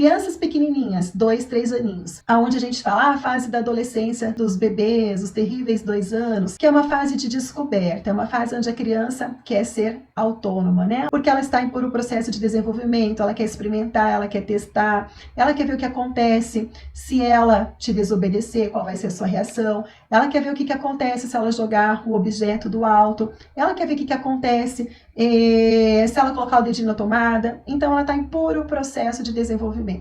Crianças pequenininhas, 2, 3 aninhos, aonde a gente fala a fase da adolescência dos bebês, os terríveis 2 anos, que é uma fase de descoberta, é uma fase onde a criança quer ser autônoma, né? Porque ela está em puro processo de desenvolvimento, ela quer experimentar, ela quer testar, ela quer ver o que acontece se ela te desobedecer, qual vai ser a sua reação, ela quer ver o que acontece se ela jogar o objeto do alto, ela quer ver o que acontece se ela colocar o dedinho na tomada. Então ela está em puro processo de desenvolvimento.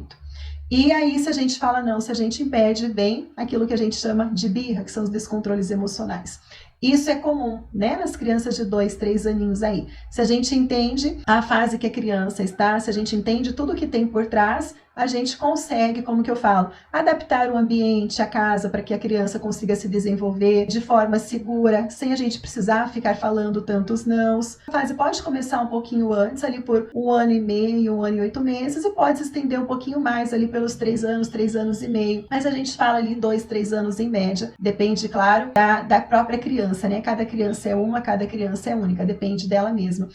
E aí, se a gente fala não, se a gente impede, vem aquilo que a gente chama de birra, que são os descontroles emocionais. Isso é comum, né, nas crianças de 2, 3 aninhos aí. Se a gente entende a fase que a criança está, se a gente entende tudo que tem por trás, a gente consegue, como que eu falo, adaptar o ambiente, a casa, para que a criança consiga se desenvolver de forma segura, sem a gente precisar ficar falando tantos nãos. A fase pode começar um pouquinho antes, ali por 1 ano e meio, 1 ano e 8 meses, e pode se estender um pouquinho mais ali pelos 3 anos, 3 anos e meio. Mas a gente fala ali 2, 3 anos em média. Depende, claro, da própria criança, né? Cada criança é uma, cada criança é única, depende dela mesma.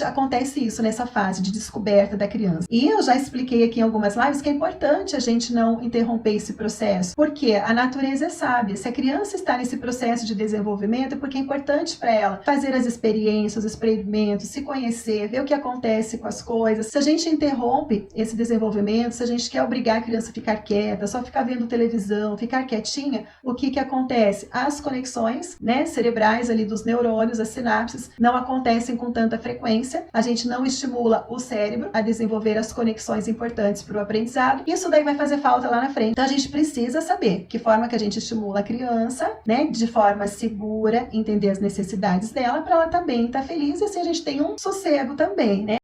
Acontece isso nessa fase de descoberta da criança. E eu já expliquei aqui em algumas lives que é importante a gente não interromper esse processo, porque a natureza é sábia. Se a criança está nesse processo de desenvolvimento, é porque é importante para ela fazer as experiências, os experimentos, se conhecer, ver o que acontece com as coisas. Se a gente interrompe esse desenvolvimento, se a gente quer obrigar a criança a ficar quieta, só ficar vendo televisão, ficar quietinha, o que acontece? As conexões, né, cerebrais ali dos neurônios, as sinapses, não acontecem com tanta frequência. A gente não estimula o cérebro a desenvolver as conexões importantes para o aprendizado. Isso daí vai fazer falta lá na frente. Então a gente precisa saber que forma que a gente estimula a criança, né, de forma segura, entender as necessidades dela para ela também estar feliz, e assim a gente tem um sossego também, né?